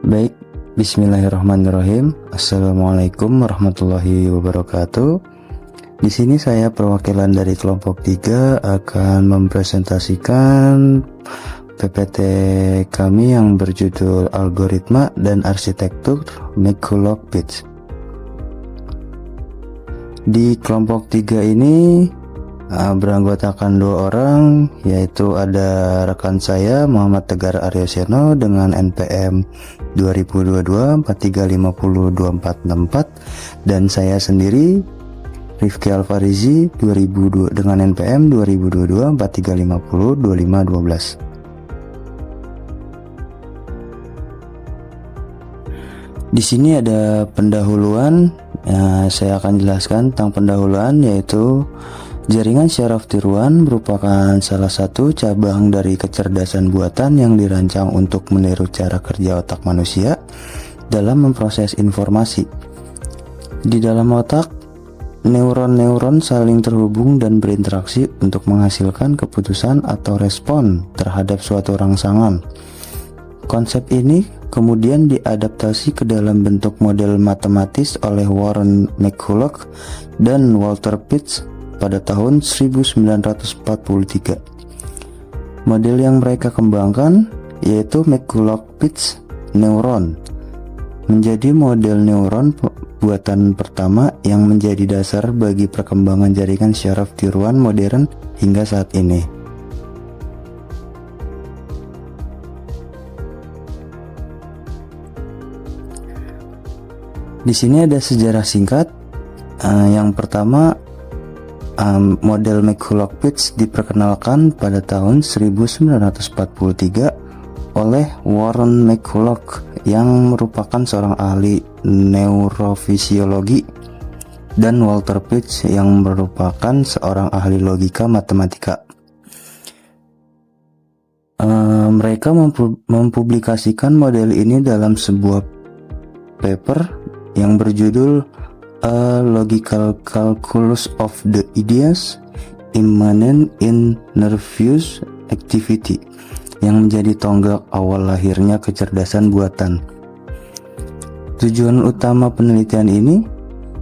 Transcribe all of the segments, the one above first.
Baik, bismillahirrahmanirrahim. Assalamualaikum warahmatullahi wabarakatuh. Di sini saya perwakilan dari kelompok 3 akan mempresentasikan PPT kami yang berjudul Algoritma dan Arsitektur McCulloch-Pitts. Di kelompok 3 ini beranggotakan 2 orang, yaitu ada rekan saya Muhammad Tegar Aryoseno dengan NPM 2022-4350-2464 dan saya sendiri Rifki Alfarizi 2002 dengan NPM 2022-4350-2512. Di sini ada pendahuluan. Saya akan jelaskan tentang pendahuluan, yaitu jaringan syaraf tiruan merupakan salah satu cabang dari kecerdasan buatan yang dirancang untuk meniru cara kerja otak manusia dalam memproses informasi. Di dalam otak, neuron-neuron saling terhubung dan berinteraksi untuk menghasilkan keputusan atau respon terhadap suatu rangsangan. Konsep ini kemudian diadaptasi ke dalam bentuk model matematis oleh Warren McCulloch dan Walter Pitts pada tahun 1943. Model yang mereka kembangkan yaitu McCulloch-Pitts neuron menjadi model neuron buatan pertama yang menjadi dasar bagi perkembangan jaringan syaraf tiruan modern hingga saat ini. Di sini ada sejarah singkat. Yang pertama, model McCulloch-Pitts diperkenalkan pada tahun 1943 oleh Warren McCulloch yang merupakan seorang ahli neurofisiologi dan Walter Pitts yang merupakan seorang ahli logika matematika. Mereka mempublikasikan model ini dalam sebuah paper yang berjudul A Logical Calculus of the Ideas Immanent in Nervous Activity, yang menjadi tonggak awal lahirnya kecerdasan buatan. Tujuan utama penelitian ini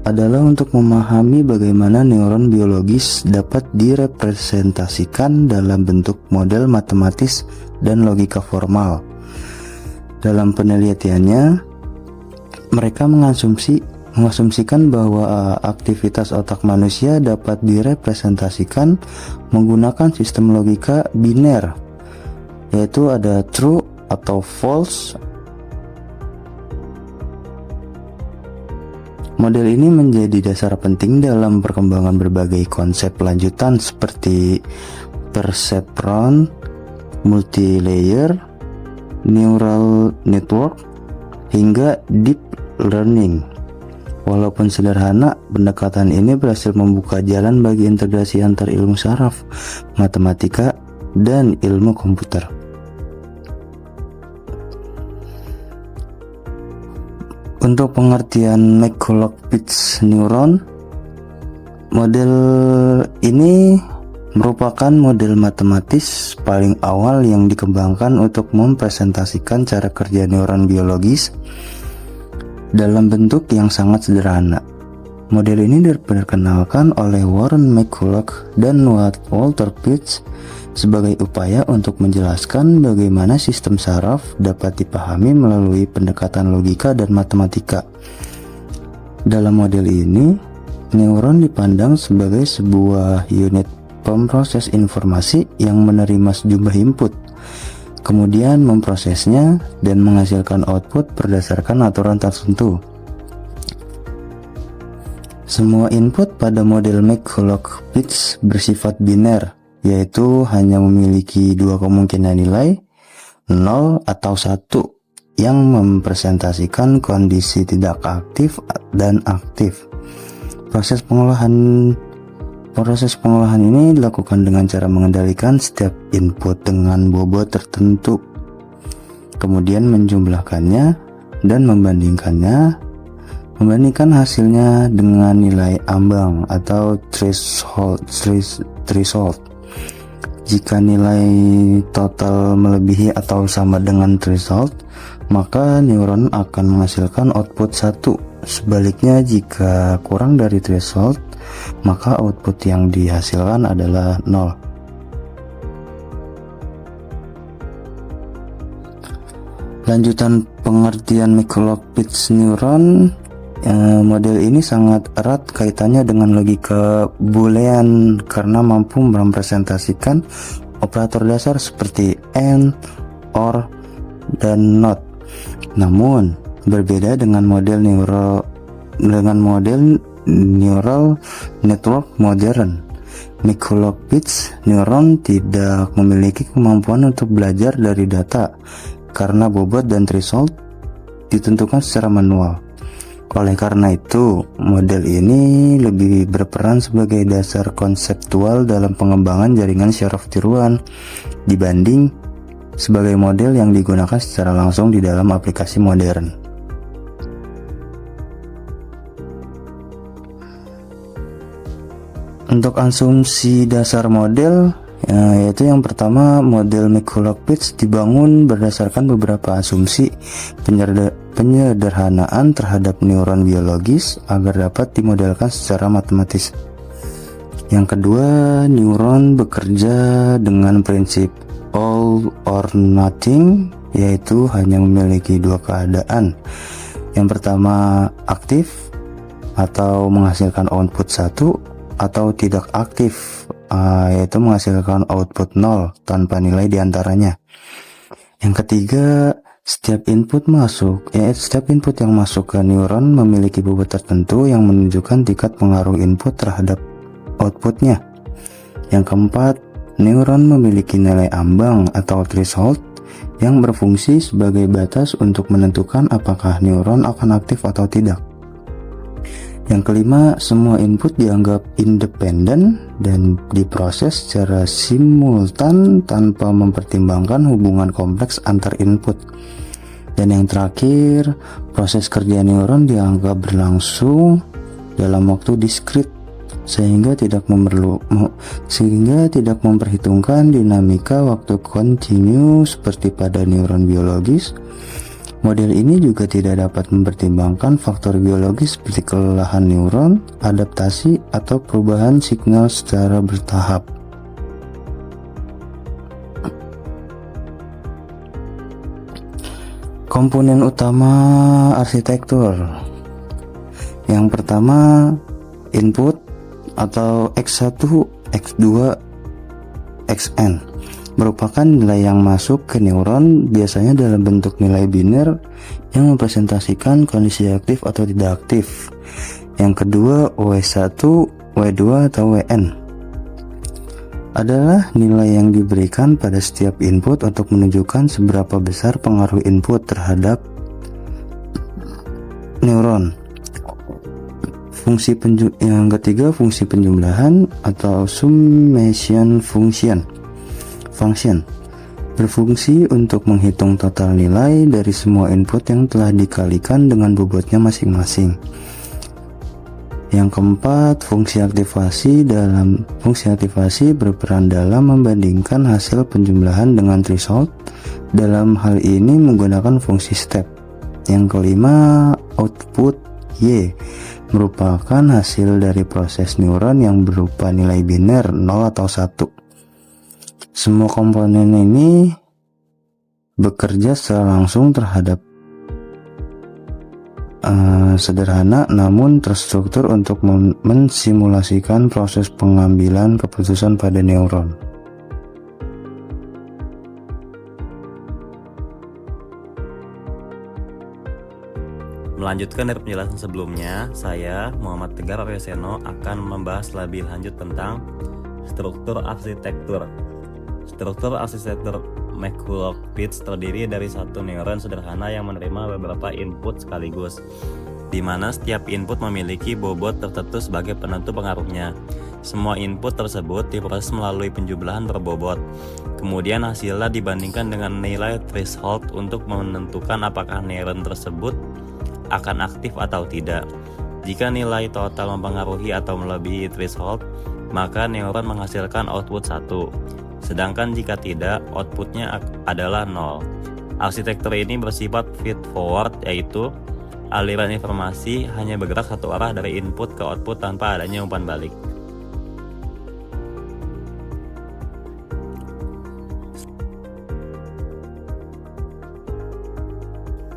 adalah untuk memahami bagaimana neuron biologis dapat direpresentasikan dalam bentuk model matematis dan logika formal. Dalam penelitiannya, mereka mengasumsikan bahwa aktivitas otak manusia dapat direpresentasikan menggunakan sistem logika biner, yaitu ada true atau false. Model ini menjadi dasar penting dalam perkembangan berbagai konsep lanjutan seperti perceptron, multilayer, neural network, hingga deep learning. Walaupun sederhana, pendekatan ini berhasil membuka jalan bagi integrasi antar ilmu saraf, matematika, dan ilmu komputer. Untuk pengertian McCulloch-Pitts neuron, model ini merupakan model matematis paling awal yang dikembangkan untuk mempresentasikan cara kerja neuron biologis dalam bentuk yang sangat sederhana. Model ini diperkenalkan oleh Warren McCulloch dan Walter Pitts sebagai upaya untuk menjelaskan bagaimana sistem saraf dapat dipahami melalui pendekatan logika dan matematika. Dalam model ini, neuron dipandang sebagai sebuah unit pemproses informasi yang menerima sejumlah input, kemudian memprosesnya dan menghasilkan output berdasarkan aturan tertentu. Semua input pada model McCulloch-Pitts bersifat biner, yaitu hanya memiliki 2 kemungkinan nilai, 0 atau 1, yang mempresentasikan kondisi tidak aktif dan aktif. Proses pengolahan ini dilakukan dengan cara mengendalikan setiap input dengan bobot tertentu, kemudian menjumlahkannya dan membandingkan hasilnya dengan nilai ambang atau threshold. Jika nilai total melebihi atau sama dengan threshold, maka neuron akan menghasilkan output 1. Sebaliknya, jika kurang dari threshold, maka output yang dihasilkan adalah 0. Lanjutan pengertian Mikolov-Pitts neuron. Model ini sangat erat kaitannya dengan logika Boolean karena mampu merepresentasikan operator dasar seperti AND, OR, dan NOT. Namun, berbeda dengan model neural network modern, Mikolov-Pitts neuron tidak memiliki kemampuan untuk belajar dari data karena bobot dan threshold ditentukan secara manual. Oleh karena itu, model ini lebih berperan sebagai dasar konseptual dalam pengembangan jaringan syaraf tiruan dibanding sebagai model yang digunakan secara langsung di dalam aplikasi modern. Untuk asumsi dasar model, yaitu yang pertama, model Mikolov-Pitts dibangun berdasarkan beberapa asumsi penyederhanaan terhadap neuron biologis agar dapat dimodelkan secara matematis. Yang kedua, neuron bekerja dengan prinsip all or nothing, yaitu hanya memiliki dua keadaan. Yang pertama, aktif atau menghasilkan output 1, atau tidak aktif, yaitu menghasilkan output 0 tanpa nilai diantaranya. Yang ketiga, setiap input yang masuk ke neuron memiliki bobot tertentu yang menunjukkan tingkat pengaruh input terhadap outputnya. Yang keempat, neuron memiliki nilai ambang atau threshold yang berfungsi sebagai batas untuk menentukan apakah neuron akan aktif atau tidak. Yang kelima, semua input dianggap independen dan diproses secara simultan tanpa mempertimbangkan hubungan kompleks antar input. Dan yang terakhir, proses kerja neuron dianggap berlangsung dalam waktu diskrit sehingga tidak memperhitungkan dinamika waktu kontinu seperti pada neuron biologis. Model ini juga tidak dapat mempertimbangkan faktor biologis seperti kelelahan neuron, adaptasi, atau perubahan signal secara bertahap. Komponen utama arsitektur. Yang pertama, input atau X1, X2, Xn merupakan nilai yang masuk ke neuron, biasanya dalam bentuk nilai biner yang merepresentasikan kondisi aktif atau tidak aktif. Yang kedua, W1, W2, atau Wn adalah nilai yang diberikan pada setiap input untuk menunjukkan seberapa besar pengaruh input terhadap neuron. Yang ketiga, fungsi penjumlahan atau summation function berfungsi untuk menghitung total nilai dari semua input yang telah dikalikan dengan bobotnya masing-masing. Yang keempat, fungsi aktivasi berperan dalam membandingkan hasil penjumlahan dengan threshold. Dalam hal ini menggunakan fungsi step. Yang kelima, output Y merupakan hasil dari proses neuron yang berupa nilai biner 0 atau 1. Semua komponen ini bekerja secara langsung terhadap sederhana namun terstruktur untuk mensimulasikan proses pengambilan keputusan pada neuron. Melanjutkan dari penjelasan sebelumnya, saya Muhammad Tegar Aryoseno akan membahas lebih lanjut tentang struktur arsitektur. Struktur arsitektur Mikolov-Pitts terdiri dari satu neuron sederhana yang menerima beberapa input sekaligus, di mana setiap input memiliki bobot tertentu sebagai penentu pengaruhnya. Semua input tersebut diproses melalui penjumlahan berbobot. Kemudian hasilnya dibandingkan dengan nilai threshold untuk menentukan apakah neuron tersebut akan aktif atau tidak. Jika nilai total mempengaruhi atau melebihi threshold, maka neuron menghasilkan output 1. sedangkan jika tidak, outputnya adalah 0. Arsitektur ini bersifat feed forward, yaitu aliran informasi hanya bergerak satu arah dari input ke output tanpa adanya umpan balik.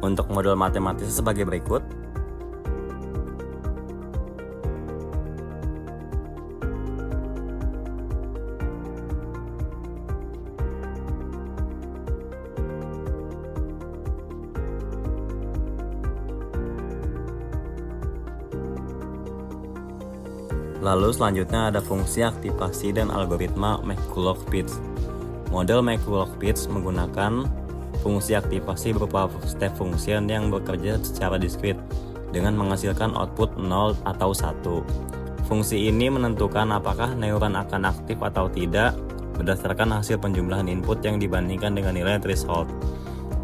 Untuk model matematis sebagai berikut. Lalu selanjutnya ada fungsi aktivasi dan algoritma McCulloch-Pitts. Model McCulloch-Pitts menggunakan fungsi aktivasi berupa step function yang bekerja secara diskrit dengan menghasilkan output 0 atau 1. Fungsi ini menentukan apakah neuron akan aktif atau tidak berdasarkan hasil penjumlahan input yang dibandingkan dengan nilai threshold.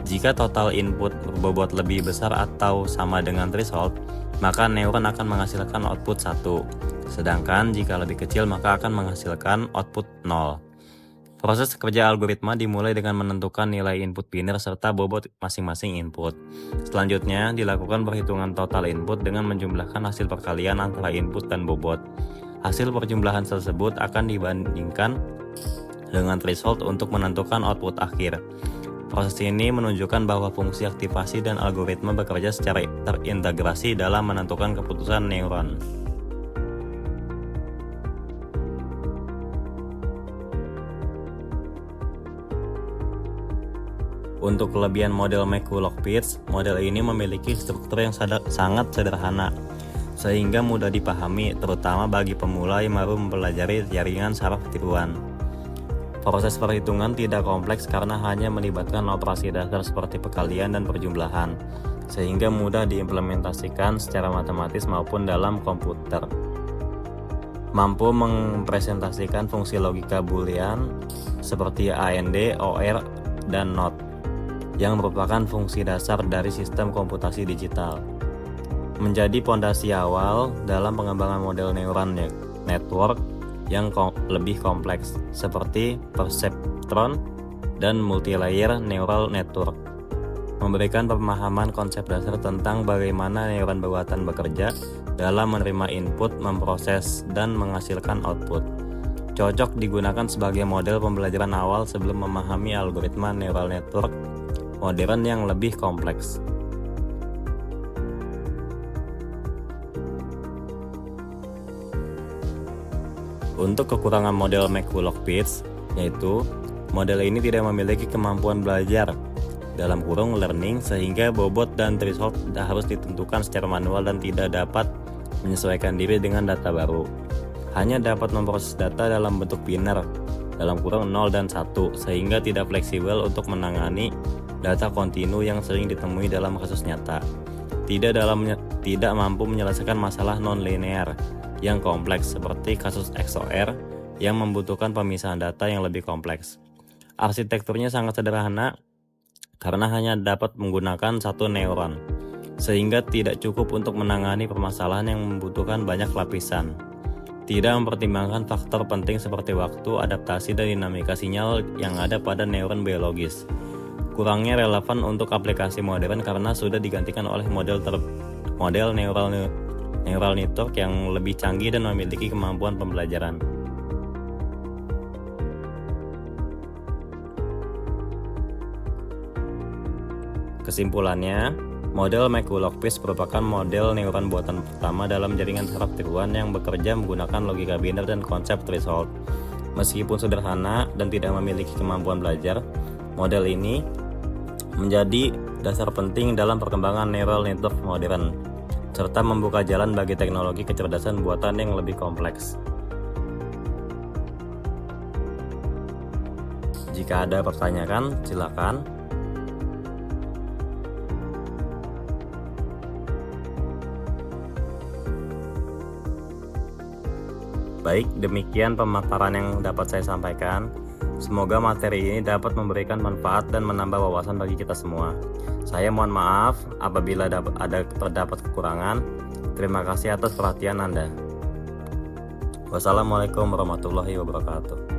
Jika total input berbobot lebih besar atau sama dengan threshold, maka neuron akan menghasilkan output 1. Sedangkan jika lebih kecil maka akan menghasilkan output 0. Proses kerja algoritma dimulai dengan menentukan nilai input biner serta bobot masing-masing input. Selanjutnya dilakukan perhitungan total input dengan menjumlahkan hasil perkalian antara input dan bobot. Hasil perjumlahan tersebut akan dibandingkan dengan threshold untuk menentukan output akhir. Proses ini menunjukkan bahwa fungsi aktivasi dan algoritma bekerja secara terintegrasi dalam menentukan keputusan neuron. Untuk kelebihan model McCulloch-Pitts, model ini memiliki struktur yang sangat sederhana, sehingga mudah dipahami terutama bagi pemula yang baru mempelajari jaringan saraf tiruan. Proses perhitungan tidak kompleks karena hanya melibatkan operasi dasar seperti perkalian dan perjumlahan, sehingga mudah diimplementasikan secara matematis maupun dalam komputer. Mampu mempresentasikan fungsi logika boolean seperti AND, OR, dan NOT, yang merupakan fungsi dasar dari sistem komputasi digital. Menjadi pondasi awal dalam pengembangan model neural network yang lebih kompleks seperti perceptron dan multilayer neural network. Memberikan pemahaman konsep dasar tentang bagaimana neuron buatan bekerja dalam menerima input, memproses, dan menghasilkan output. Cocok digunakan sebagai model pembelajaran awal sebelum memahami algoritma neural network modern yang lebih kompleks. Untuk kekurangan model McCulloch-Pitts, yaitu model ini tidak memiliki kemampuan belajar dalam kurung learning, sehingga bobot dan threshold harus ditentukan secara manual dan tidak dapat menyesuaikan diri dengan data baru. Hanya dapat memproses data dalam bentuk biner dalam kurung 0 dan 1, sehingga tidak fleksibel untuk menangani data kontinu yang sering ditemui dalam kasus nyata. Tidak mampu menyelesaikan masalah non-linear yang kompleks seperti kasus XOR yang membutuhkan pemisahan data yang lebih kompleks. Arsitekturnya sangat sederhana karena hanya dapat menggunakan satu neuron, sehingga tidak cukup untuk menangani permasalahan yang membutuhkan banyak lapisan. Tidak mempertimbangkan faktor penting seperti waktu, adaptasi, dan dinamika sinyal yang ada pada neuron biologis. Kurangnya relevan untuk aplikasi modern karena sudah digantikan oleh model neural network yang lebih canggih dan memiliki kemampuan pembelajaran. Kesimpulannya, model McCulloch-Pitts merupakan model neuron buatan pertama dalam jaringan saraf tiruan yang bekerja menggunakan logika biner dan konsep threshold. Meskipun sederhana dan tidak memiliki kemampuan belajar, model ini menjadi dasar penting dalam perkembangan neural network modern, serta membuka jalan bagi teknologi kecerdasan buatan yang lebih kompleks. Jika ada pertanyaan, silakan. Baik, demikian pemaparan yang dapat saya sampaikan. Semoga materi ini dapat memberikan manfaat dan menambah wawasan bagi kita semua. Saya mohon maaf apabila terdapat kekurangan. Terima kasih atas perhatian Anda. Wassalamualaikum warahmatullahi wabarakatuh.